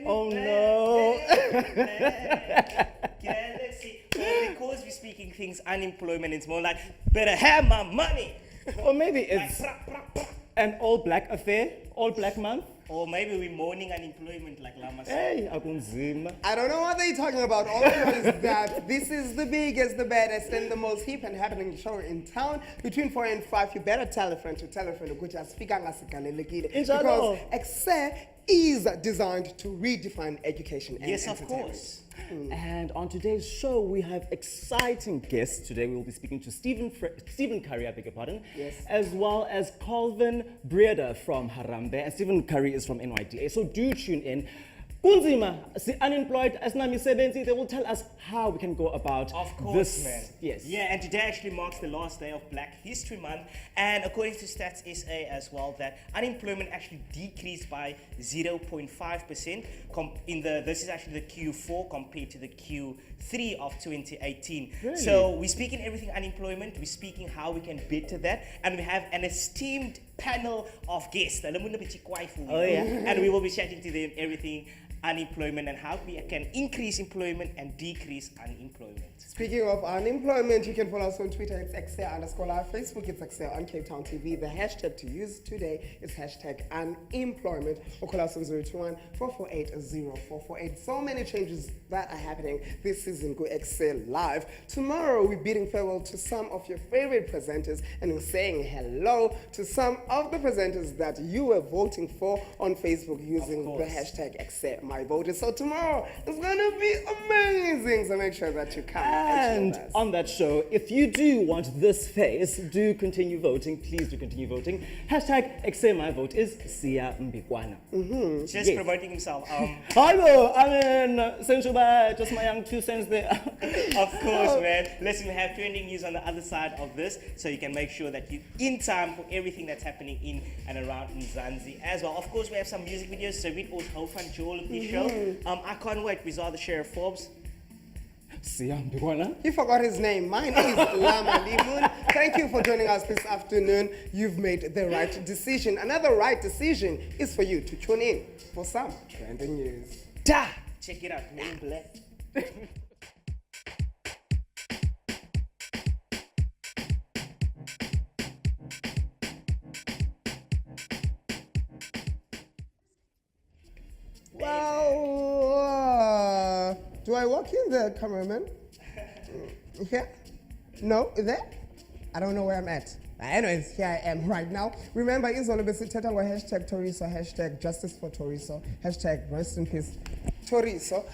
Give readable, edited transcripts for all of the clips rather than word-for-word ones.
Oh no. Galaxy. Because we're speaking things unemployment, it's more like better have my money. Or maybe it's an all black affair, all black month. Or maybe we're mourning unemployment like Lama said. Hey, akunzima. I don't know what they're talking about. All I know is that this is the biggest, the baddest, and the most hip and happening show in town. Between 4 and 5, you better tell a friend to tell a friend ukuthi asifika ngasigalelekile. Because Ekse is designed to redefine education and yes, of entertainment. course. And on today's show, we have exciting guests. Today, we will be speaking to Stephen Curry, I beg your pardon, yes, as well as Calvin Breda from Harambee, and Stephen Curry is from NYDA. So do tune in. Kunzima, unemployed, asinamisebenzi, they will tell us how we can go about of course, this. Man. Yes. Yeah, and today actually marks the last day of Black History Month, and according to Stats SA as well, that unemployment actually decreased by 0.5%. This is actually the Q4 compared to the Q3 of 2018. Really? So we're speaking everything unemployment, we're speaking how we can better that, and we have an esteemed panel of guests. Oh yeah. And we will be chatting to them everything unemployment and how we can increase employment and decrease unemployment. Speaking of unemployment, you can follow us on Twitter, it's Ekse_live, Facebook, it's Ekse on Cape Town TV. The hashtag to use today is hashtag unemployment, or call us on 021-448-0448. So many changes that are happening this season, go Ekse Live. Tomorrow, we're bidding farewell to some of your favorite presenters and we're saying hello to some of the presenters that you were voting for on Facebook using the hashtag Ekse My Vote. So tomorrow, it's going to be amazing, so make sure that you come. And on that show, if you do want this face, do continue voting. Please do continue voting. Hashtag Ekse My Vote is Sia Mbikwana. Just promoting himself. Hello, I mean, Sensuba, just my young 2 cents there. Of course, man. Listen, we have trending news on the other side of this, so you can make sure that you're in time for everything that's happening in and around Mzansi as well. Of course, we have some music videos, so we also hope fun Joel of the show. I can't wait. We saw the Sheriff Forbes. He forgot his name. My name is Lama Limun. Thank you for joining us this afternoon. You've made the right decision. Another right decision is for you to tune in for some trending news. Da! Check it out. Men in Black. Well, do I walk in there, cameraman? Here? No? There? I don't know where I'm at. Anyways, here I am right now. Remember, it's all about hashtag Toriso, hashtag justice for Toriso, hashtag rest in peace Toriso.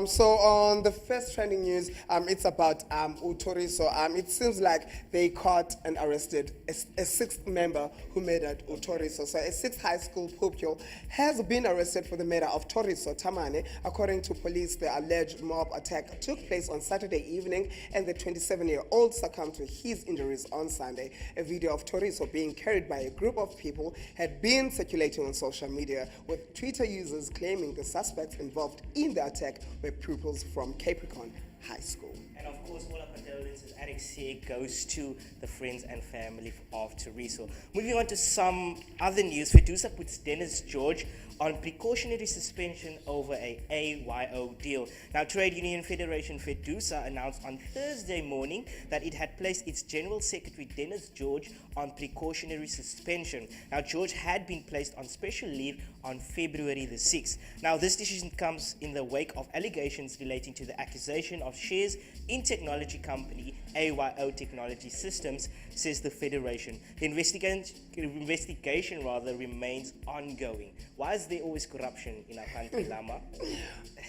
So on the first trending news, it's about Toriso. It seems like they caught and arrested a sixth member who murdered Toriso. So a sixth high school pupil has been arrested for the murder of Toriso Tamane. According to police, the alleged mob attack took place on Saturday evening, and the 27-year-old succumbed to his injuries on Sunday. A video of Toriso being carried by a group of people had been circulating on social media, with Twitter users claiming the suspects involved in the attack were pupils from Capricorn High School. And of course, all our condolences at Ekse goes to the friends and family of Toriso. Moving on to some other news, Fedusa puts Dennis George on precautionary suspension over a AYO deal. Now, Trade Union Federation Fedusa announced on Thursday morning that it had placed its General Secretary Dennis George on precautionary suspension. Now, George had been placed on special leave on February the 6th. Now, this decision comes in the wake of allegations relating to the accusation of shares in technology company AYO Technology Systems, says the Federation. The investigation remains ongoing. Why is there always corruption in our country, Lama?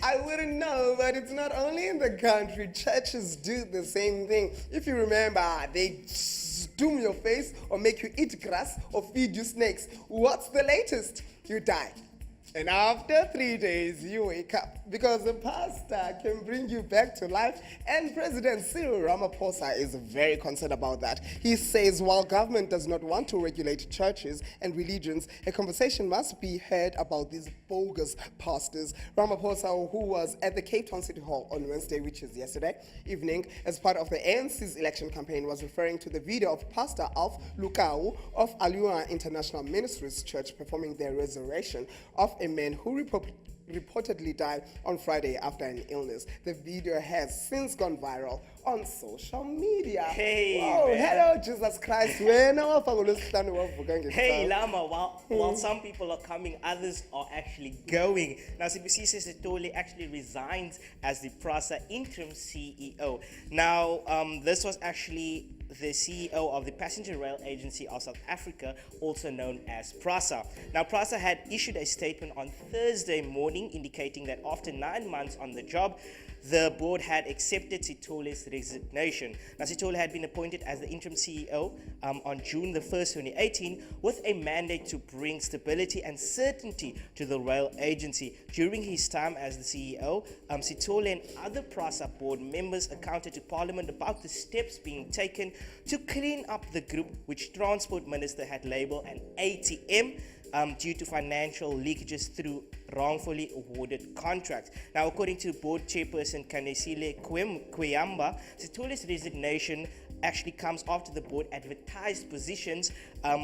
I wouldn't know, but it's not only in the country. Churches do the same thing. If you remember, they doom your face or make you eat grass or feed you snakes. What's the latest? You die. And after 3 days, you wake up because the pastor can bring you back to life. And President Cyril Ramaphosa is very concerned about that. He says while government does not want to regulate churches and religions, a conversation must be had about these bogus pastors. Ramaphosa, who was at the Cape Town City Hall on Wednesday, which is yesterday evening, as part of the ANC's election campaign, was referring to the video of Pastor Alf Lukau of Alua International Ministries Church performing their resurrection of a man who reportedly died on Friday after an illness. The video has since gone viral on social media. Hey, whoa, man. hello, Jesus Christ. Hey, Lama, while some people are coming, others are actually going. Now, CBC says that Tole actually resigns as the PRASA interim CEO. Now, this was actually the CEO of the Passenger Rail Agency of South Africa, also known as PRASA. Now, PRASA had issued a statement on Thursday morning indicating that after 9 months on the job, the board had accepted Sitole's resignation. Now, Sitole had been appointed as the interim CEO on June the 1st, 2018, with a mandate to bring stability and certainty to the rail agency. During his time as the CEO, Sitole and other PRASA board members accounted to Parliament about the steps being taken to clean up the group, which Transport Minister had labelled an ATM, due to financial leakages through wrongfully awarded contracts. Now, according to board chairperson Kanesile Kweyamba, Sitole's resignation actually comes after the board advertised positions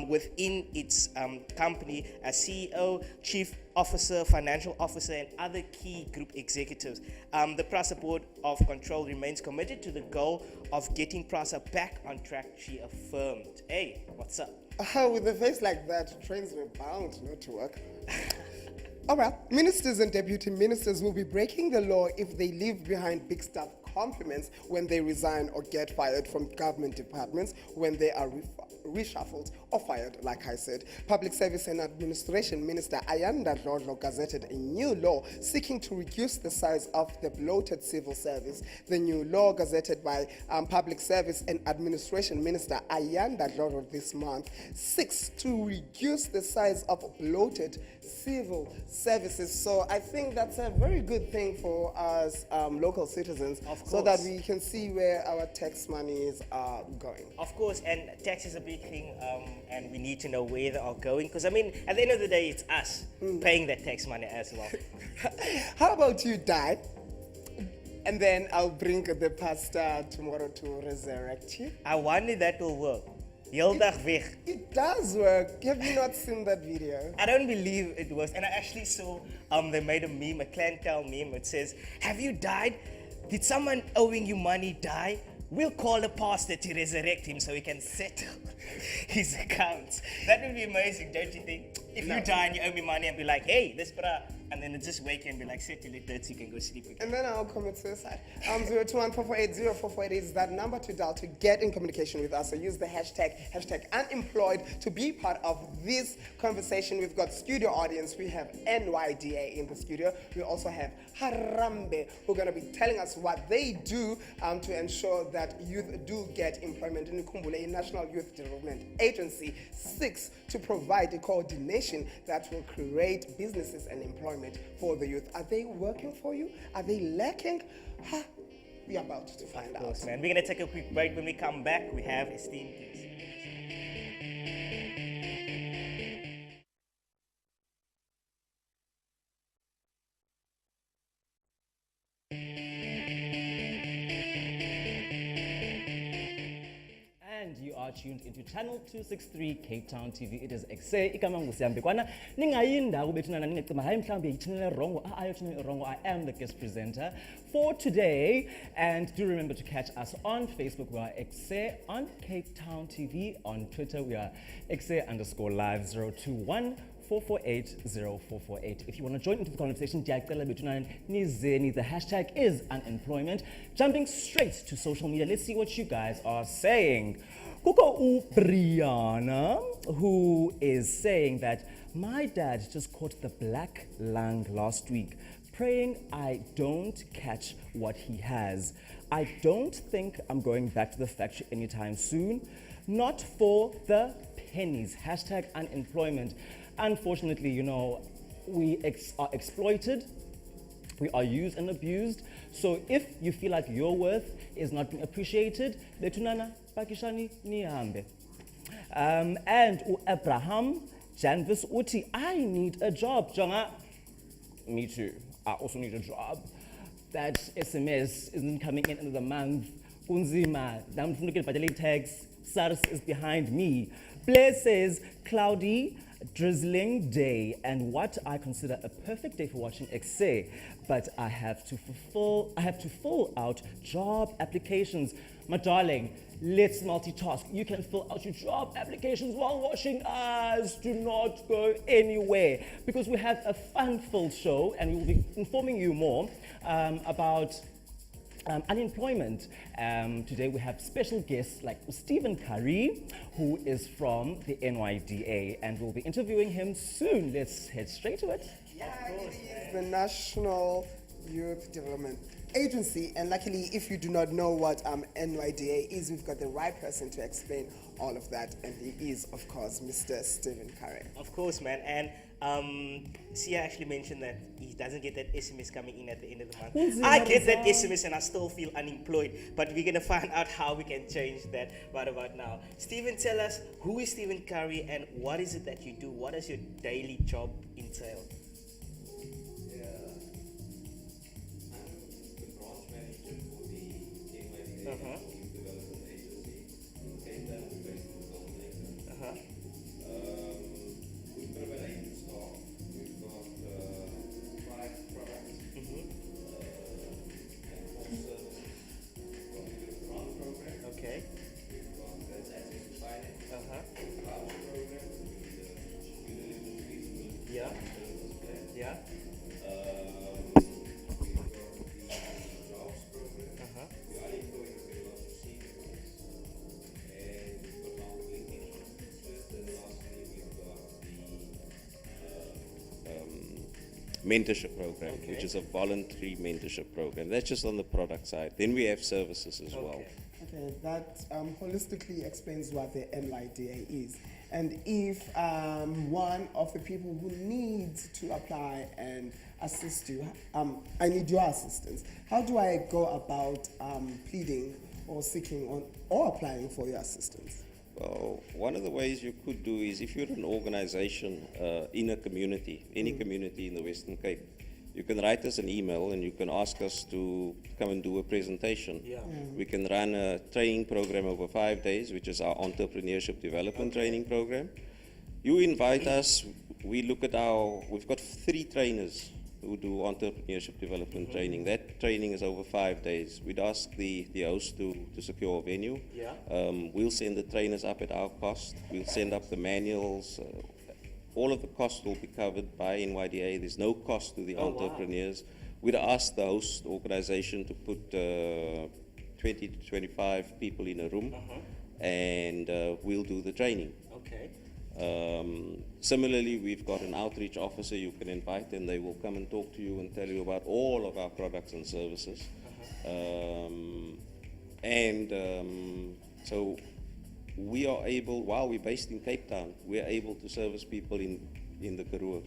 within its company as CEO, chief officer, financial officer, and other key group executives. The PRASA Board of Control remains committed to the goal of getting PRASA back on track, she affirmed. Hey, what's up? With a face like that, trains were bound not to work. All right, ministers and deputy ministers will be breaking the law if they leave behind big staff compliments when they resign or get fired from government departments when they are reshuffled or fired, like I said. Public Service and Administration Minister Ayanda Dlodlo gazetted a new law seeking to reduce the size of the bloated civil service. The new law gazetted by Public Service and Administration Minister Ayanda Dlodlo this month seeks to reduce the size of bloated civil services. So I think that's a very good thing for us local citizens, so that we can see where our tax monies are going. Of course, and tax is a big thing, and we need to know where they are going, because I mean, at the end of the day, it's us paying that tax money as well. How about you die, and then I'll bring the pastor tomorrow to resurrect you? I wonder that will work. Heel dag weg. It does work. Have you not seen that video? I don't believe it was, and I actually saw they made a meme, a clientele meme. It says, "Have you died? Did someone owing you money die? We'll call a pastor to resurrect him so he can settle his accounts." That would be amazing, don't you think? If you die and you owe me money and be like, "Hey, this bra," and then it just wake you and be like, "Settle it, so you can go sleep again." And then I'll commit suicide. 021-448-0448 is that number to dial to get in communication with us. So use the hashtag unemployed to be part of this conversation. We've got studio audience. We have NYDA in the studio. We also have Harambee, who are going to be telling us what they do to ensure that youth do get employment. In Ukumbule, a National Youth Development Agency seeks to provide a coordination that will create businesses and employment for the youth. Are they working for you? Are they lacking? We're about to find out. Man, we're going to take a quick break. When we come back, we have esteemed guests. And you are tuned into channel 263 Cape Town TV. It is Ekse igama ngusiyambekwana ningayindawo bethunana ningecima hayi mhlambe yichannel wrong wrong. I am the guest presenter for today, and do remember to catch us on Facebook. We are Ekse on Cape Town TV. On Twitter we are Ekse_live 021 448-0448. If you want to join into the conversation, the hashtag is unemployment. Jumping straight to social media, let's see what you guys are saying. Kuko Brianna, who is saying that my dad just caught the black lung last week, praying I don't catch what he has. I don't think I'm going back to the factory anytime soon. Not for the pennies. Hashtag unemployment. Unfortunately, you know, we are exploited, we are used and abused. So if you feel like your worth is not being appreciated, betunana pakishani nihambe. And Abraham Janvis Uti, I need a job. Jonga, me too. I also need a job. That SMS isn't coming in the month. Kunzima, tax. SARS is behind me. Blair says, Cloudy, drizzling day and what I consider a perfect day for watching Ekse, but I have to fill out job applications. My darling, let's multitask. You can fill out your job applications while watching us. Do not go anywhere because we have a fun-filled show and we will be informing you more about unemployment. Today we have special guests like Stephen Curry, who is from the NYDA, and we'll be interviewing him soon. Let's head straight to it. Yeah, it is the National Youth Development Agency, and luckily, if you do not know what NYDA is, we've got the right person to explain all of that, and he is, of course, Mr. Stephen Curry. Of course, man. And Sia actually mentioned that he doesn't get that SMS coming in at the end of the month. I get that SMS and I still feel unemployed, but we're going to find out how we can change that right about now. Stephen, tell us, who is Stephen Curry and what is it that you do? What does your daily job entail? Uh-huh. Uh-huh. We've got about 8 staff. We've got 5 products and 4 services. We've got the grant program. Okay. We've got the access to finance. Uh-huh. Voucher program, the universal feasibility Yeah. services plan. Yeah. We've got the jobs program. Uh-huh. We are employing very lots of seniors. And we've got multiple initiatives. And lastly, we've got the mentorship program, Okay. which is a voluntary mentorship program. That's just on the product side. Then we have services as well. Okay. Okay, that holistically explains what the NYDA is. And if one of the people who needs to apply and assist you, I need your assistance. How do I go about pleading or seeking on or applying for your assistance? Well, one of the ways you could do is if you're an organization in a community, any community in the Western Cape, you can write us an email and you can ask us to come and do a presentation. Yeah. We can run a training program over 5 days, which is our entrepreneurship development training program. You invite us, we look at we've got 3 trainers who do entrepreneurship development training. That training is over 5 days. We'd ask the host to secure a venue. Yeah. We'll send the trainers up at our cost. We'll send up the manuals. All of the costs will be covered by NYDA. There's no cost to the entrepreneurs. We'd ask the host organization to put 20 to 25 people in a room, and we'll do the training. Okay. Similarly, we've got an outreach officer you can invite, and they will come and talk to you and tell you about all of our products and services. So we are able, while we're based in Cape Town, we're able to service people in the Karoo,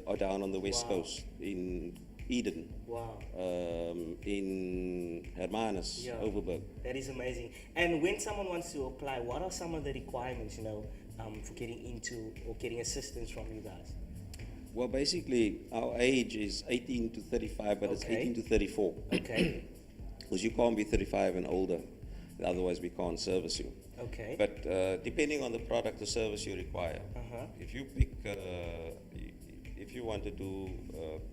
or down on the West Coast, in Eden, in Hermanus, Overberg. That is amazing. And when someone wants to apply, what are some of the requirements, for getting into or getting assistance from you guys? Well, basically, our age is 18 to 35, but it's 18 to 34. Okay. Because you can't be 35 and older, otherwise we can't service you. Okay. But depending on the product or service you require, if you pick, if you want to do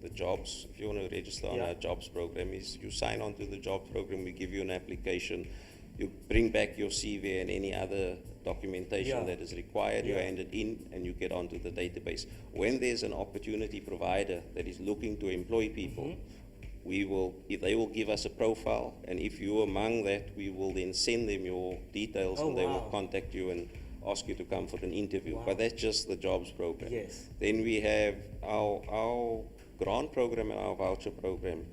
the jobs, if you want to register on our jobs program, you sign on to the jobs program, we give you an application, you bring back your CV and any other documentation that is required, you hand it in and you get onto the database. When there's an opportunity provider that is looking to employ people, they will give us a profile, and if you're among that, we will then send them your details and they will contact you and ask you to come for an interview. But that's just the jobs program. Yes. Then we have our grant program and our voucher program.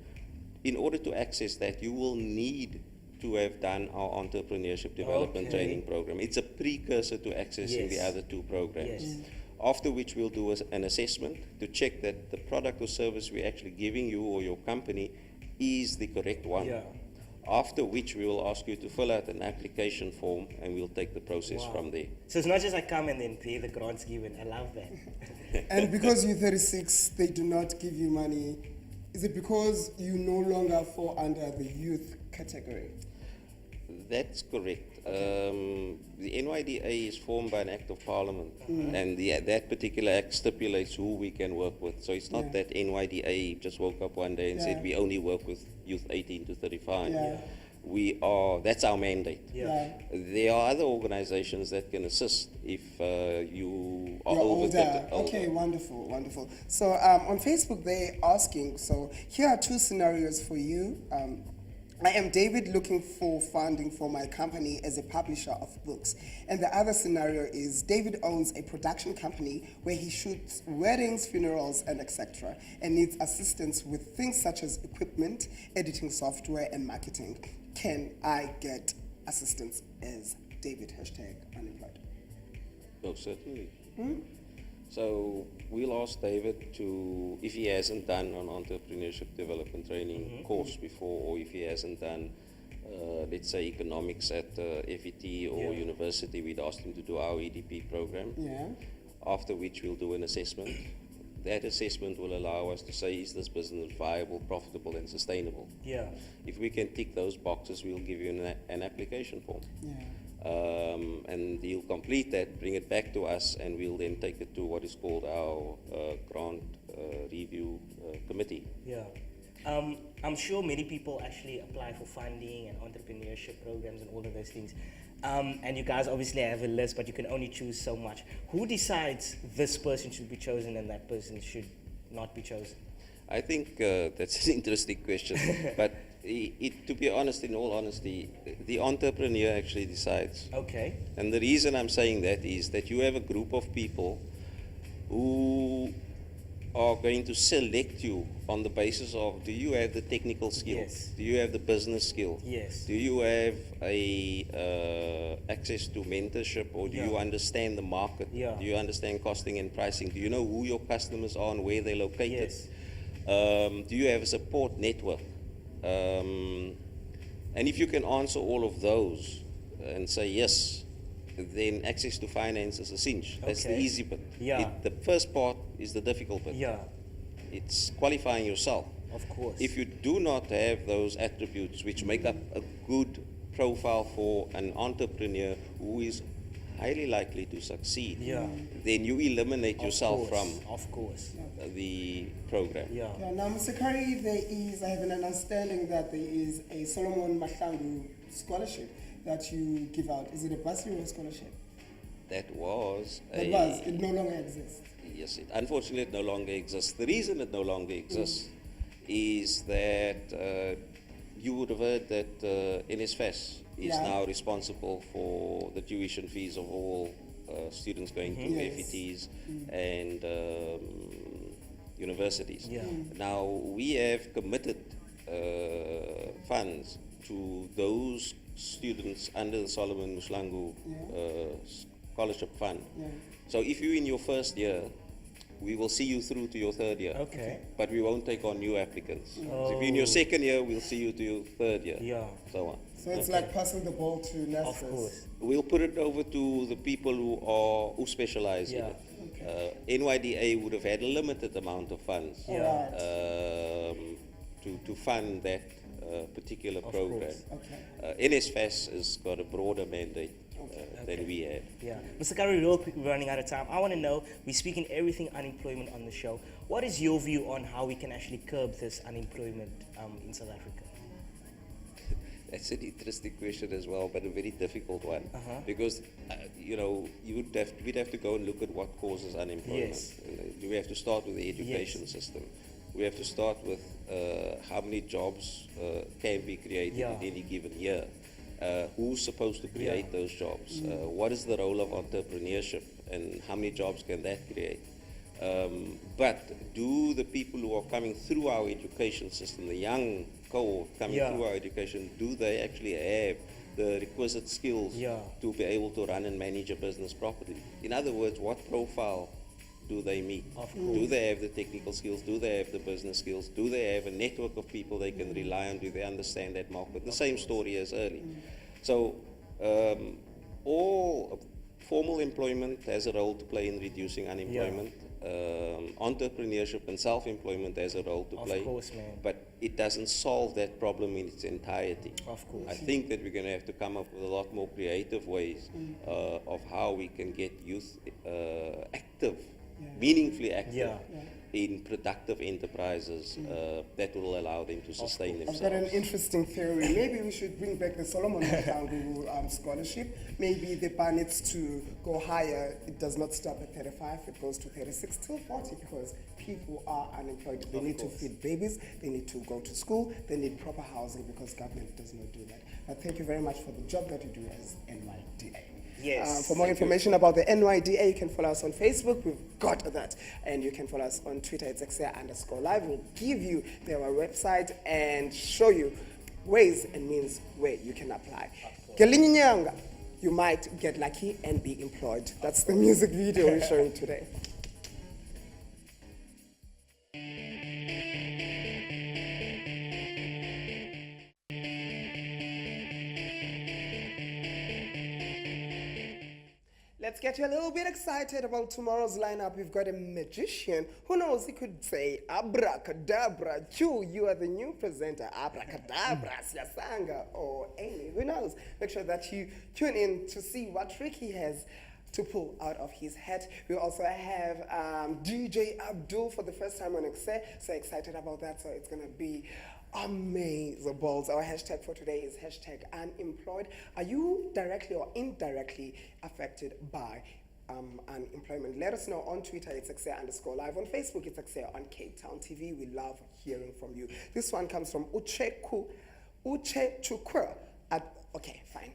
In order to access that, you will need to have done our entrepreneurship development training program. It's a precursor to accessing the other 2 programs. Yes. After which we'll do an assessment to check that the product or service we're actually giving you or your company is the correct one. Yeah. After which we will ask you to fill out an application form and we'll take the process from there. So it's not just I come and then pay the grants given. I love that. And because you're 36, they do not give you money. Is it because you no longer fall under the youth category? That's correct. The NYDA is formed by an Act of Parliament, and that particular act stipulates who we can work with. So it's not that NYDA just woke up one day and said we only work with youth 18 to 35. That's our mandate. There are other organizations that can assist if you are You're over older. 30. Okay, wonderful, wonderful. So on Facebook, they're asking, so here are two scenarios for you. I am David looking for funding for my company as a publisher of books. And the other scenario is David owns a production company where he shoots weddings, funerals, and etc. and needs assistance with things such as equipment, editing software, and marketing. Can I get assistance as David #unemployed? Oh, certainly. So we'll ask David to, if he hasn't done an entrepreneurship development training course before, or if he hasn't done, let's say, economics at FET or university, we'd ask him to do our EDP program. After which we'll do an assessment. That assessment will allow us to say, is this business viable, profitable, and sustainable? If we can tick those boxes, we'll give you an application form. And he'll complete that, bring it back to us, and we'll then take it to what is called our grant review committee. I'm sure many people actually apply for funding and entrepreneurship programs and all of those things. And you guys obviously have a list, but you can only choose so much. Who decides this person should be chosen and that person should not be chosen? I think that's an interesting question. But to be honest, in all honesty, the entrepreneur actually decides. Okay. And the reason I'm saying that is that you have a group of people who are going to select you on the basis of, do you have the technical skills? Do you have the business skill? Do you have access to mentorship, or do you understand the market? Do you understand costing and pricing? Do you know who your customers are and where they're located? Do you have a support network? And if you can answer all of those and say yes, then access to finance is a cinch. That's the easy bit. The first part is the difficult bit. It's qualifying yourself. Of course. If you do not have those attributes which make up a good profile for an entrepreneur who is highly likely to succeed, then you eliminate yourself from the program. Now, Mr. Curry, I have an understanding that there is a Solomon Mahlangu scholarship that you give out. Is it a bursary or a scholarship? It no longer exists. Yes, unfortunately it no longer exists. The reason it no longer exists is that you would have heard that NSFAS is now responsible for the tuition fees of all students going to FETs and universities. Now, we have committed funds to those students under the Solomon Mahlangu Scholarship Fund. So if you're in your first year, we will see you through to your third year. But we won't take on new applicants. So if you're in your second year, we'll see you to your third year. So on. So it's like passing the ball to NSFAS. Of course. We'll put it over to the people who specialize in it. NYDA would have had a limited amount of funds to fund that particular program. NSFAS has got a broader mandate than we have. Mr. Curry, real quick, we're running out of time. I want to know, we're speaking everything unemployment on the show. What is your view on how we can actually curb this unemployment in South Africa? That's an interesting question as well, but a very difficult one. Because, we'd have to go and look at what causes unemployment. We have to start with the education system. We have to start with how many jobs can be created in any given year. Who's supposed to create those jobs? What is the role of entrepreneurship, and how many jobs can that create? But do the people who are coming through our education system, the young cohort coming through our education, do they actually have the requisite skills to be able to run and manage a business properly? In other words, what profile do they meet? Do they have the technical skills? Do they have the business skills? Do they have a network of people they can rely on? Do they understand that market? The same story as early. So all formal employment has a role to play in reducing unemployment. entrepreneurship and self-employment has a role to play. Of course, man. But it doesn't solve that problem in its entirety. Of course. I think that we're going to have to come up with a lot more creative ways of how we can get youth active, meaningfully active in productive enterprises that will allow them to sustain I've themselves. got an interesting theory. Maybe we should bring back the Solomon Mahlangu scholarship. Maybe the bar needs to go higher. It does not stop at 35. It goes to 36 till 40 because people are unemployed. They need to feed babies. They need to go to school. They need proper housing because government does not do that. But thank you very much for the job that you do as NYDA. Yes. For more information about the NYDA, you can follow us on Facebook. We've got that. And you can follow us on Twitter. It's Ekse_live. We'll give you their website and show you ways and means where you can apply. Ngelinye inyanga, you might get lucky and be employed. That's the music video we're showing today. Let's get you a little bit excited about tomorrow's lineup. We've got a magician. Who knows? He could say, abracadabra, Chu, you are the new presenter. Abracadabra, Siasanga, or Amy. Who knows? Make sure that you tune in to see what trick he has to pull out of his hat. We also have DJ Abdul for the first time on Ekse. So excited about that. So it's going to be amazing balls. Our hashtag for today is hashtag unemployed. Are you directly or indirectly affected by unemployment? Let us know on Twitter. It's Ekse_live. On Facebook, it's Ekse on Cape Town TV. We love hearing from you. This one comes from Uche Chukwu. Okay, fine.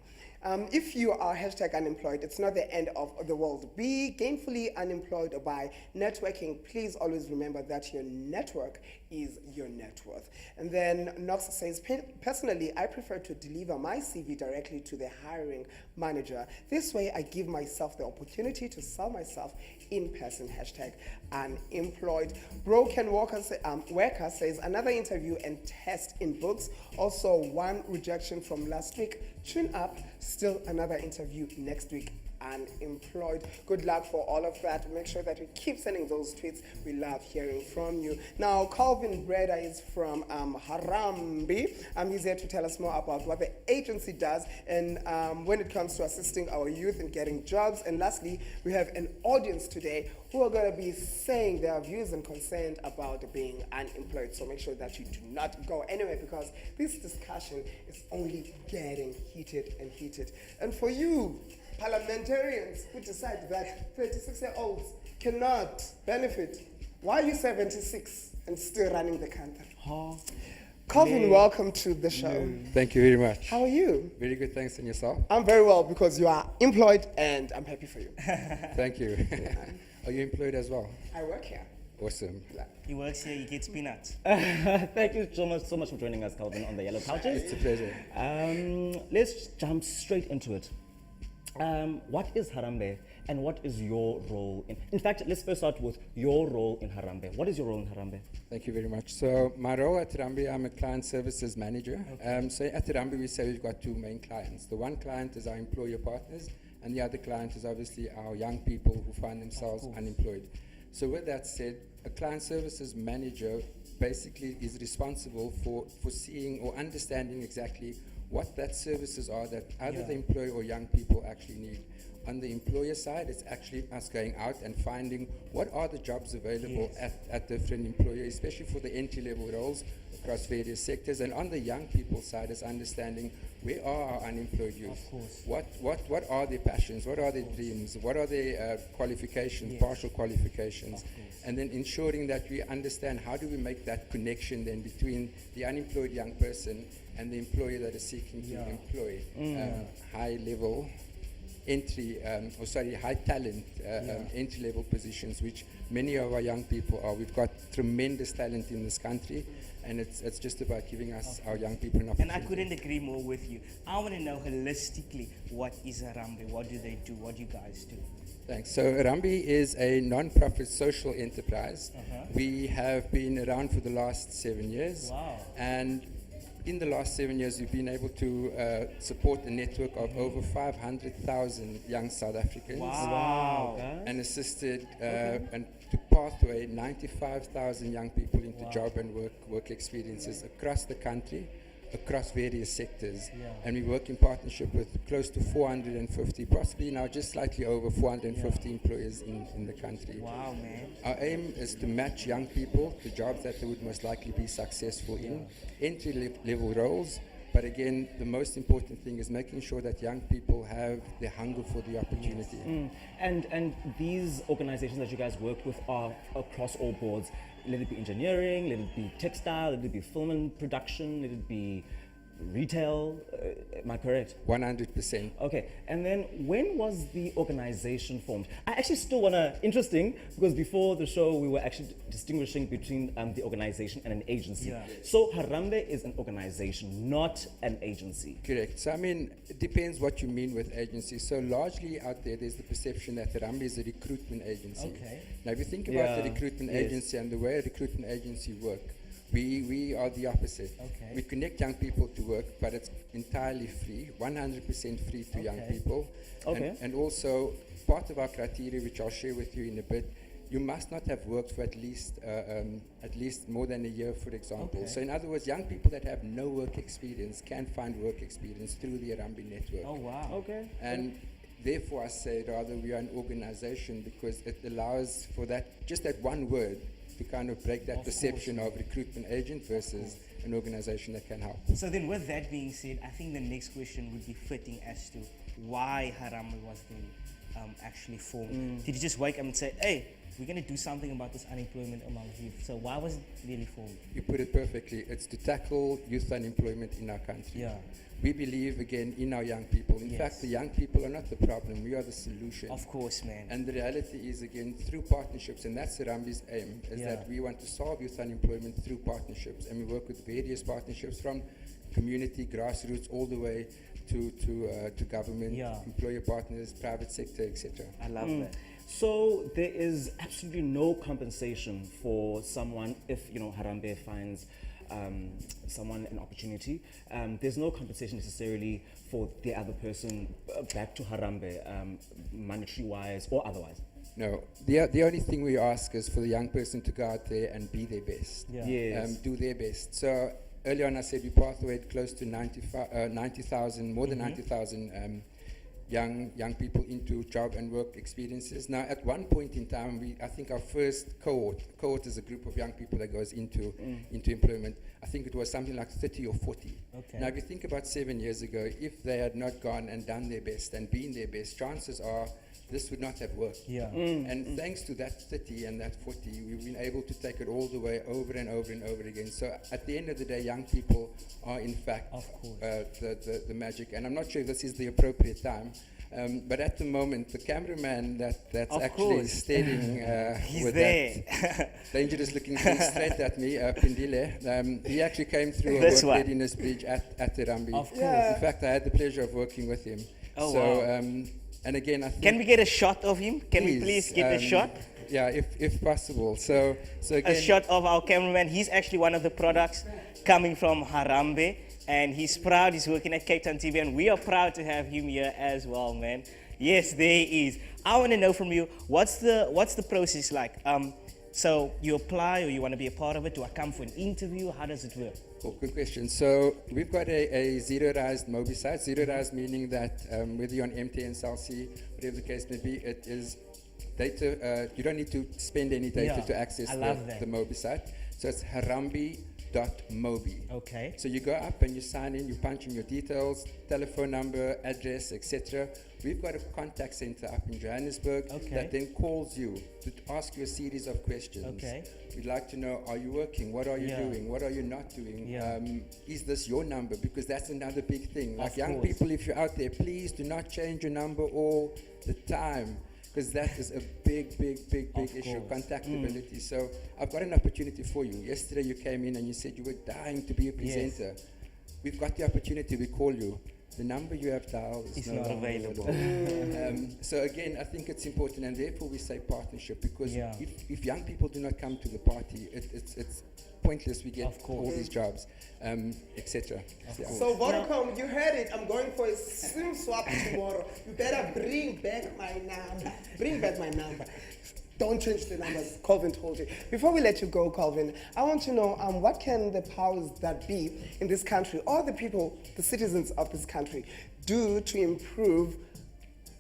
If you are hashtag unemployed, it's not the end of the world. Be gainfully unemployed by networking. Please always remember that your network is your net worth. And then Knox says, personally, I prefer to deliver my CV directly to the hiring manager. This way, I give myself the opportunity to sell myself in person. Hashtag unemployed. Broken Worker says, another interview and test in books. Also, one rejection from last week. Tune up. Still another interview next week. Unemployed. Good luck for all of that. Make sure that you keep sending those tweets. We love hearing from you. Now, Calvin Breda is from Harambee. He's here to tell us more about what the agency does and when it comes to assisting our youth in getting jobs. And lastly, we have an audience today who are going to be saying their views and concern about being unemployed. So make sure that you do not go anywhere because this discussion is only getting heated and heated. And for you, parliamentarians who decide that 36-year-olds cannot benefit, why are you 76 and still running the country? Calvin, welcome to the show. Thank you very much. How are you? Very good, thanks. And yourself? I'm very well because you are employed and I'm happy for you. Thank you. Are you employed as well? I work here. Awesome. He works here, he gets peanuts. Thank you so much for joining us, Calvin, on the Yellow Couches. It's a pleasure. Let's jump straight into it. What is Harambee and what is your role in fact, let's first start with your role in Harambee. What is your role in Harambee? Thank you very much. So my role at Harambee, I'm a client services manager. So at Harambee, we say we've got two main clients. The one client is our employer partners, and the other client is obviously our young people who find themselves unemployed. So with that said, a client services manager basically is responsible for seeing or understanding exactly what that services are that either the employee or young people actually need. On the employer side, it's actually us going out and finding what are the jobs available at different employers, especially for the entry-level roles across various sectors. And on the young people side, it's understanding where are our unemployed youth? What are their passions? What are their dreams? What are their qualifications, partial qualifications? And then ensuring that we understand how do we make that connection then between the unemployed young person and the employer that is seeking to employ high-level high talent entry-level positions, which many of our young people are. We've got tremendous talent in this country, and it's just about giving us our young people an opportunity. And I couldn't agree more with you. I want to know holistically, what is Harambee? What do they do? What do you guys do? Thanks. So Harambee is a non-profit social enterprise. We have been around for the last 7 years. Wow. And in the last 7 years, we've been able to support a network of over 500,000 young South Africans. Wow. And assisted and to pathway 95,000 young people into job and work experiences across the country, across various sectors. And we work in partnership with close to 450, possibly now just slightly over 450 employers in the country. Wow, man. Our aim is to match young people to jobs that they would most likely be successful in, entry-level roles. But again, the most important thing is making sure that young people have the hunger for the opportunity. And these organizations that you guys work with are across all boards. Let it be engineering, let it be textile, let it be film and production, let it be retail. Am I correct? 100%. Okay, and then when was the organization formed? I actually still want to, interesting, because before the show we were actually distinguishing between the organization and an agency. Yeah. So Harambee is an organization, not an agency. Correct. So I mean, it depends what you mean with agency. So largely out there's the perception that Harambee is a recruitment agency. Okay. Now if you think about the Yeah. recruitment Yes. agency and the way a recruitment agency work, we are the opposite. Okay. We connect young people to work, but it's entirely free, 100% free to young Okay. people. Okay. And also part of our criteria, which I'll share with you in a bit, you must not have worked for at least more than a year, for example. Okay. So in other words, young people that have no work experience can find work experience through the Harambee network. Oh, wow. Okay. And therefore I say rather we are an organization because it allows for that, just that one word, to kind of break that Of perception of recruitment agent versus an organization that can help. So then with that being said, I think the next question would be fitting as to why Harambee was then actually formed. Did you just wake up and say, hey, we're going to do something about this unemployment among youth? So why was it really formed? You put it perfectly. It's to tackle youth unemployment in our country. Yeah. We believe, again, in our young people. In Yes. fact, the young people are not the problem. We are the solution. Of course, man. And the reality is, again, through partnerships, and that's Harambee's aim, is Yeah. that we want to solve youth unemployment through partnerships. And we work with various partnerships from community, grassroots, all the way to government, Yeah. employer partners, private sector, etc. I love that. So there is absolutely no compensation for someone if Harambee finds someone an opportunity. There's no compensation necessarily for the other person back to Harambee, monetary wise or otherwise. No, the only thing we ask is for the young person to go out there and be their best. Yeah. Yes. Do their best. So earlier on I said we pathwayed close to 90,000, more than 90,000 young people into job and work experiences. Now at one point in time, I think our first cohort is a group of young people that goes into employment. I think it was something like 30 or 40. Okay. Now if you think about 7 years ago, if they had not gone and done their best and been their best, chances are this would not have worked. Yeah. And thanks to that 30 and that 40, we've been able to take it all the way over and over and over again. So at the end of the day, young people are in fact Of course. the magic. And I'm not sure if this is the appropriate time, but at the moment, the cameraman that's Of actually course. staring He's with there. that dangerous looking thing straight at me, Pindile, he actually came through a This work one. readiness bridge at Harambee. Of course. Yeah. In fact, I had the pleasure of working with him. Oh, so, wow. and again, I think Can we get a shot of him? Can we please get a shot? Yeah, if possible. So again, A shot of our cameraman. He's actually one of the products coming from Harambee, and he's proud. He's working at Cape Town TV, and we are proud to have him here as well, man. Yes, there he is. I want to know from you, what's the process like? So you apply, or you want to be a part of it? Do I come for an interview? How does it work? Cool, good question. So we've got a zero-rise Mobi site. Zero-rise meaning that whether you're on MTN, Cell C, whatever the case may be, it is data. You don't need to spend any data Yeah, to access I love that. the Mobi site. So it's harambee.mobi. Okay. So you go up and you sign in, you punch in your details, telephone number, address, etc. We've got a contact center up in Johannesburg Okay. that then calls you to ask you a series of questions. Okay. We'd like to know, are you working? What are you Yeah. doing? What are you not doing? Yeah. Is this your number? Because that's another big thing. Like Of young course. people, if you're out there, please do not change your number all the time. Because that is a big Of issue, course. contactability. So I've got an opportunity for you. Yesterday you came in and you said you were dying to be a presenter. We've got the opportunity, we call you. the number you have dialed is It's no not longer available. So again, I think it's important, and therefore we say partnership, because Yeah. if young people do not come to the party, it's pointless. We get Of course. all these jobs, etc. So Vodacom, you heard it. I'm going for a SIM swap tomorrow. You better bring back my number. Bring back my number. Don't change the numbers. Colvin told you. Before we let you go, Colvin, I want to know what can the powers that be in this country, or the people, the citizens of this country, do to improve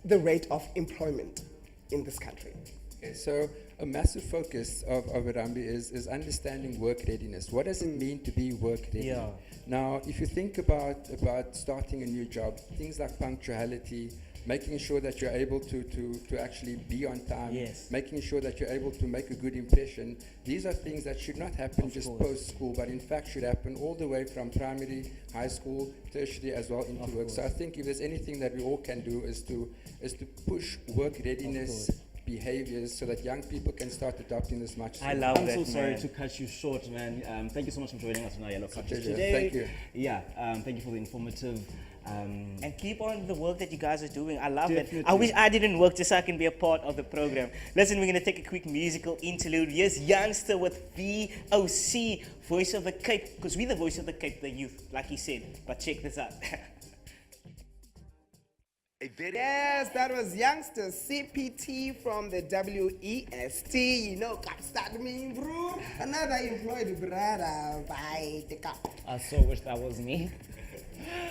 the rate of employment in this country? Okay, so a massive focus of Harambee is understanding work readiness. What does it mean to be work ready? Yeah. Now, if you think about starting a new job, things like punctuality, making sure that you're able to actually be on time, Yes. making sure that you're able to make a good impression, these are things that should not happen just post-school, but in fact should happen all the way from primary, high school, tertiary as well into work. So I think if there's anything that we all can do is to push work readiness behaviors so that young people can start adopting this much I sooner. love I'm that, so sorry man. to cut you short, man. Thank you so much for joining us on our Yellow Carpet pleasure. today. Thank you. Yeah, thank you for the informative. And keep on the work that you guys are doing. I love it. Definitely. I wish I didn't work just so I can be a part of the program. Listen, we're going to take a quick musical interlude. Yes, Youngster with VOC, Voice of the Cape, because we're the voice of the Cape, the youth, like he said. But check this out. Yes, that was Youngster CPT from the WEST. You know, start me, bro. Another employed brother by the cup. I so wish that was me.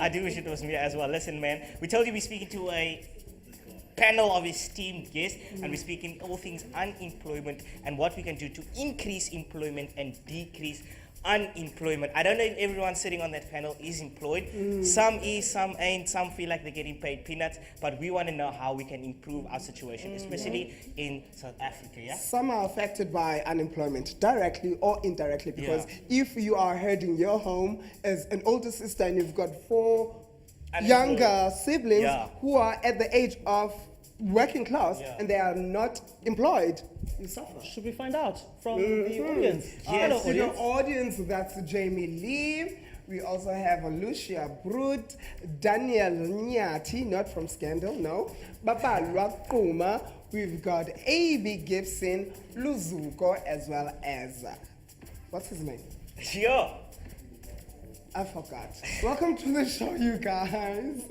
I do wish it was me as well. Listen, man, we told you we're speaking to a panel of esteemed guests, and we're speaking all things unemployment and what we can do to increase employment and decrease unemployment. I don't know if everyone sitting on that panel is employed. Some is, some ain't, some feel like they're getting paid peanuts, but we want to know how we can improve our situation, especially in South Africa, yeah? Some are affected by unemployment, directly or indirectly, because if you are heading your home as an older sister and you've got 4 younger siblings who are at the age of working class and they are not employed, you suffer. Should we find out from the audience? Hello, To the audience. audience, that's Jamie Lee. We also have Lucia Brut, Daniel Nyati, not from Scandal, no. Baba Lwakuma. We've got A.B. Gibson, Luzuko, as well as, what's his name? Sure. I forgot. Welcome to the show, you guys.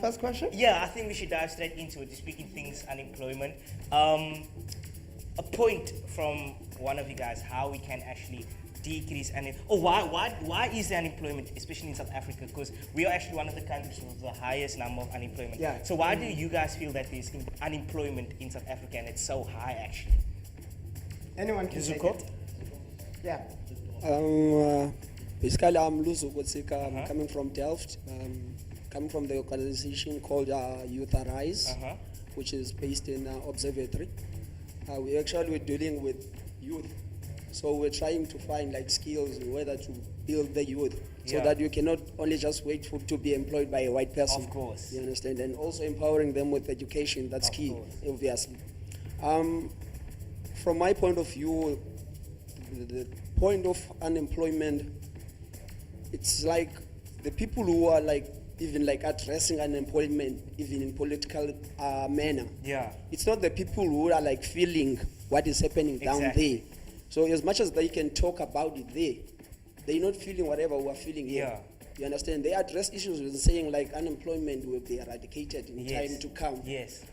First question? Yeah, I think we should dive straight into it, speaking things unemployment. A point from one of you guys, how we can actually decrease why is there unemployment, especially in South Africa? Because we are actually one of the countries with the highest number of unemployment. Yeah. So why do you guys feel that there's unemployment in South Africa and it's so high actually? Anyone can take Zuko? it. Yeah. Basically, I'm Luzo Gotsika. I'm coming from Delft. Coming from the organization called Youth Arise, which is based in Observatory. We actually were dealing with youth. So we're trying to find like skills whether to build the youth so that you cannot only just wait to be employed by a white person. Of course. You understand? And also empowering them with education. That's key, obviously. From my point of view, the point of unemployment, it's like the people who are like even like addressing unemployment even in political manner. Yeah. It's not the people who are like feeling what is happening down there. So as much as they can talk about it there, they're not feeling whatever we are feeling here. You understand? They address issues with saying like unemployment will be eradicated in time to come. Yes.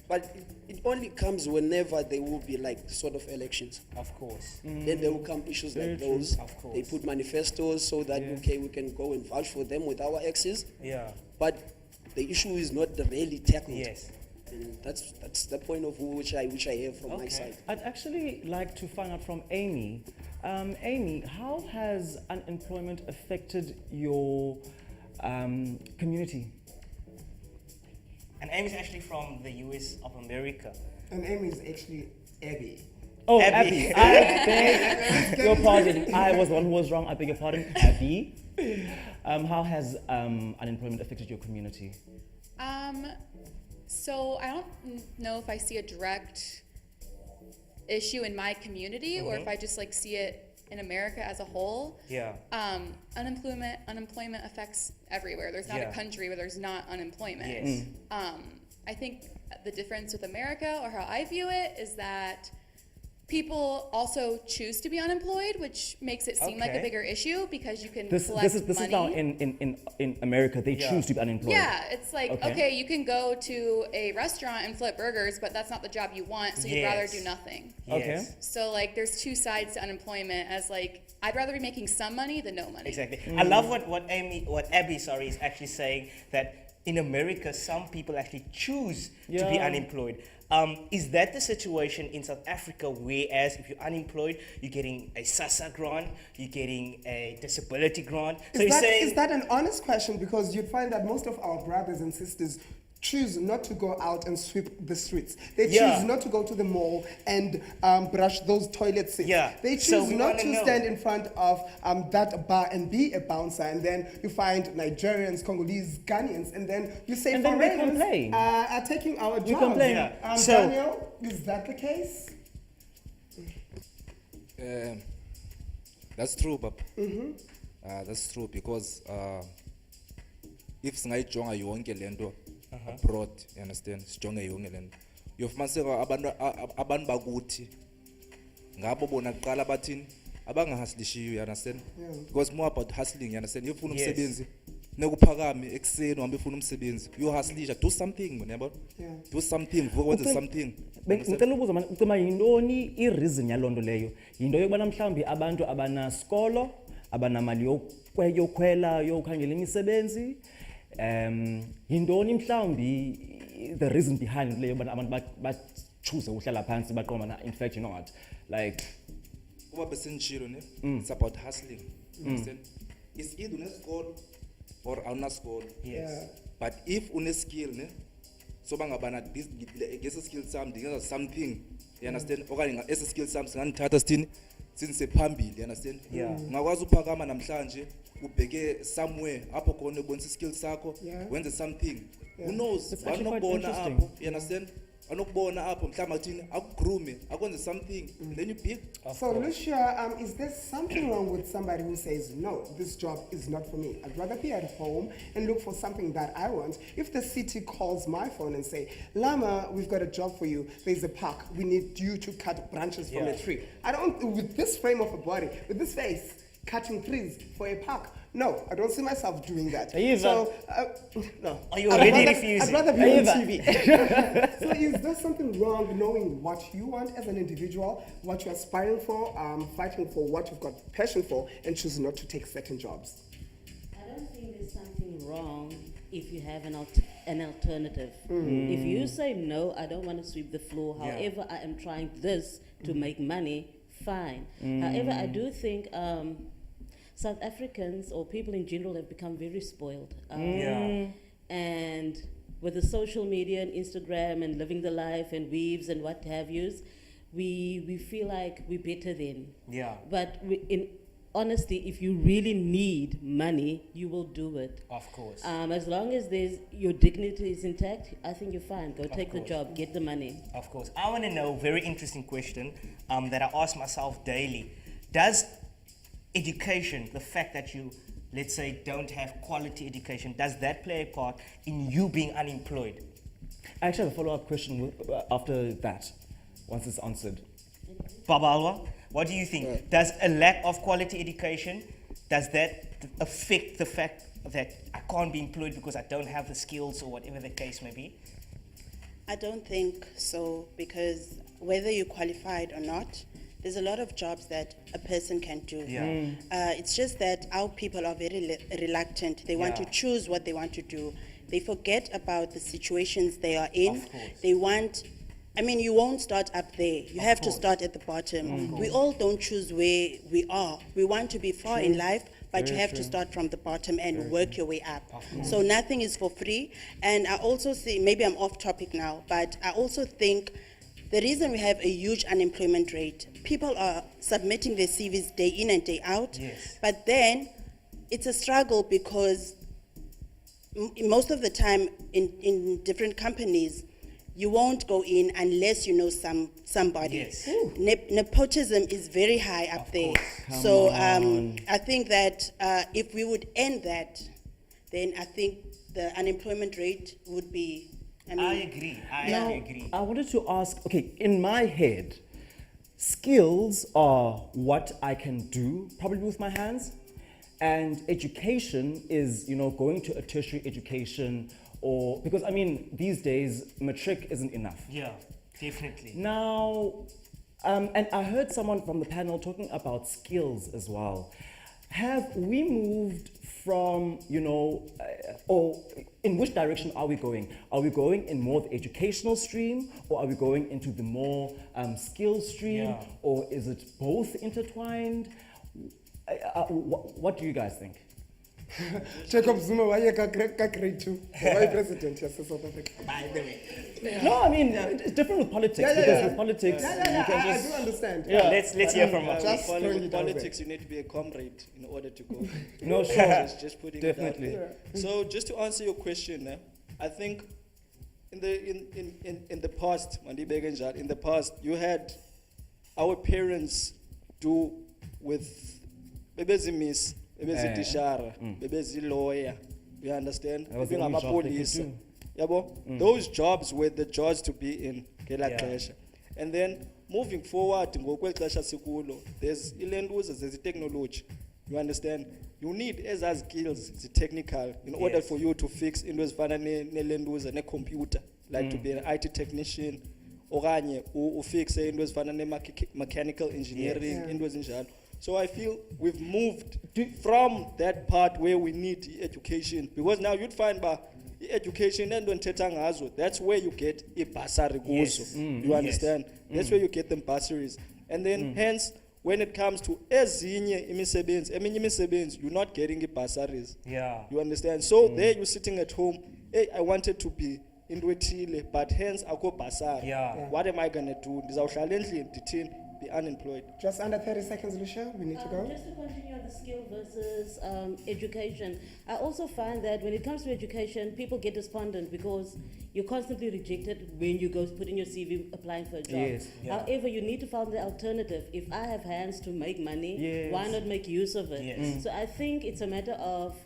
But it only comes whenever there will be like sort of elections. Of course. Then there will come issues like those. Of course. They put manifestos so that okay, we can go and vouch for them with our exes. Yeah. But the issue is not really tackled. Yes. And that's the point of view which I have from my side. I'd actually like to find out from Amy. Amy, how has unemployment affected your community? And Amy's actually from the US of America. And Amy is actually Abby. Oh, Abby. Abby. I beg your pardon. I was the one who was wrong. I beg your pardon. Abby. How has unemployment affected your community? So I don't know if I see a direct issue in my community or if I just like see it in America as a whole, Yeah. unemployment affects everywhere. There's not Yeah. a country where there's not unemployment. Yes. I think the difference with America, or how I view it, is that people also choose to be unemployed, which makes it seem like a Okay. bigger issue because you can This collect is money. now in America. They Yeah. choose to be unemployed. Yeah, it's like, Okay. okay, you can go to a restaurant and flip burgers, but that's not the job you want, so you'd rather Yes. do nothing. Okay. Yes. So like there's two sides to unemployment, as like I'd rather be making some money than no money. Exactly. I love what Abby is actually saying, that in America some people actually choose to be Yeah. unemployed. Is that the situation in South Africa, whereas if you're unemployed, you're getting a SASSA grant, you're getting a disability grant? So you're saying Is that an honest question? Because you'd find that most of our brothers and sisters choose not to go out and sweep the streets. They Yeah. choose not to go to the mall and brush those toilet seats. Yeah. They So choose we not wanna to know. stand in front of that bar and be a bouncer. And then you find Nigerians, Congolese, Ghanaians, and then you say And then we foreigners complain. are taking our jobs. complain. Yeah. Daniel, is that the case? That's true, Papa. That's true because if singayijonga yonke lento abroad, you understand, sijonge yonke lento, uyofumaniseka abantu bakuthi ngabo bona kuqala bathini abangahaslishiyo, you understand, because more about hustling, you understand. If ufuna Yes. umsebenzi nekuphakame ekuseni uhambe ufuna umsebenzi, uyahustlisha, do something, man, yabo, Yeah. do something, vuka wenze something. Ngicela ukubuza manje, ucima yintoni i-reason yaloo nto leyo? Yinto yokubana mhlawumbi abantu abanasikolo, abanamali yokhwela, yokhangela imisebenzi, yintoni mhlawumbi the reason behind leyo yokubana abantu bachoose uhlala phansi baqonda na, in fact, you know what, like Kuba besenishilo ne, it's about hustling, you understand. It's either unesikolo or awunasikolo. yes. But if une skill ne, so bangabana this ngese skill sami ndingenza something, you understand, okanye ese skill sami singandithatha sithini sinse phambili, you understand. Yeah. Ngakwazi uphakama namhlanje ubheke somewhere apho khona ubonisa skill sakho, Yeah. wenze something. Who knows, It's actually quite banokubona interesting. apho, you understand, anokubona apho mhlawumbe athini akugroome akwenze something, then you pick. So, Lucia, is there something wrong with somebody who says, no, this job is not for me? I'd rather be at home and look for something that I want. If the city calls my phone and say, Lama, we've got a job for you. There's a park. We need you to cut branches from Yeah. a tree. I don't, with this frame of a body, with this face, cutting trees for a park. No, I don't see myself doing that. Eva. So, no. Are you I'd already rather- refusing? I'd rather be on Eva. TV. So is there something wrong knowing what you want as an individual, what you're aspiring for, fighting for what you've got passion for, and choosing not to take certain jobs? I don't think there's something wrong if you have an alternative. If you say, no, I don't want to sweep the floor, Yeah. however, I am trying this to make money, fine. However, I do think South Africans or people in general have become very spoiled. Yeah. And with the social media and Instagram and living the life and weaves and what have yous, we feel like we're better than. Yeah. But in honesty, if you really need money, you will do it. Of course. As long as your dignity is intact, I think you're fine. Go take the course. job, get the money. Of course. I want to know, very interesting question that I ask myself daily. Does education, the fact that you, let's say, don't have quality education, does that play a part in you being unemployed? I actually have a follow-up question after that, once it's answered. Baba Alwa, what do you think? Does a lack of quality education, does that affect the fact that I can't be employed because I don't have the skills or whatever the case may be? I don't think so, because whether you're qualified or not, there's a lot of jobs that a person can do. Yeah. It's just that our people are very reluctant. They want to Yeah. choose what they want to do. They forget about the situations they are in. Of course. They want, I mean, you won't start up there. You have to start at the bottom. We all don't choose where we are. We want to be far in life, but you have to start from the bottom and work your way up. So nothing is for free. And I also see, maybe I'm off topic now, but I also think the reason we have a huge unemployment rate, people are submitting their CVs day in and day out. Yes. But then it's a struggle because most of the time in different companies, you won't go in unless you know somebody. Yes. Nepotism is very high up there. course. So I think that if we would end that, then I think the unemployment rate would be. I agree. I agree. I wanted to ask, okay, in my head, skills are what I can do, probably with my hands, and education is, going to a tertiary education, or, because I mean, these days, matric isn't enough. Yeah, definitely. Now, and I heard someone from the panel talking about skills as well. Have we moved from, or in which direction are we going? Are we going in more the educational stream, or are we going into the more skill stream, Yeah. or is it both intertwined? What do you guys think? Jacob Zuma, why you grade 2? Why president of South Africa? By the way. No, I mean, it's different with politics, Yeah, yeah, because yeah. with politics, you can I just... do understand. Yeah. Let's hear from her. Just Funny, throwing with it out there. politics, you need to be a comrade in order to go. No, sure. Just putting Definitely. it out there. So just to answer your question, I think in the past, Mandibeke, in the past, you had our parents do with bebezi miss, bebezi tishara, bebezi lawyer. You understand? That was the Being only job they could police. do. Yabo, those jobs were the jobs to be in ngela Yeah. xesha. And then moving forward, ngokwexesha sikulo, there's ilentuza, there's technology. You understand? You need ezaa skills, the technical, in order Yes. for you to fix into ezifana nelentuza, ne-computer, like to be an IT technician, okanye ufixe into ezifana ne-mechanical engineering, Yes. into ezinjalo. So I feel we've moved from that part where we need education, because now you'd find education and ngazo, that's where you get a bursary kuzo. You understand? That's where you get them bursaries. And then hence, when it comes to ezinye imisebenzi, you're not getting bursaries. Yeah. You understand? So there you're sitting at home, hey, I wanted to be into ethile, but hence akho bursary. Yeah. What am I gonna do? Ndizawuhlala endlini ndithini, be unemployed. Just under 30 seconds, Lucia. We need to go. Just to continue on the skill versus education, I also find that when it comes to education, people get despondent because you're constantly rejected when you go put in your CV applying for a job. Yes. Yeah. However, you need to find the alternative. If I have hands to make money, Yes. why not make use of it? Yes. So I think it's a matter of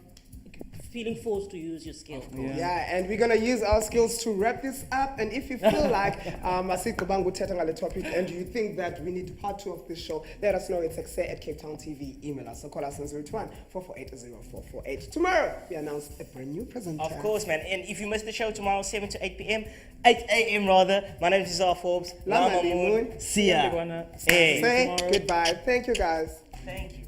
feeling forced to use your skill. Yeah, and we're gonna use our skills to wrap this up. And if you feel like Masiko Teta ngale topic and you think that we need part 2 of this show, let us know. It's Ekse at Cape Town TV. Email us or call us on 021-448-0448. Tomorrow we announce a brand new presenter. Of course, man. And if you missed the show tomorrow, 7 to 8 p.m., 8 a.m. rather, my name is Cesar Forbes. Lama Lama Moon. Moon. See ya. Everyone, Hey. Say tomorrow. goodbye. Thank you guys. Thank you.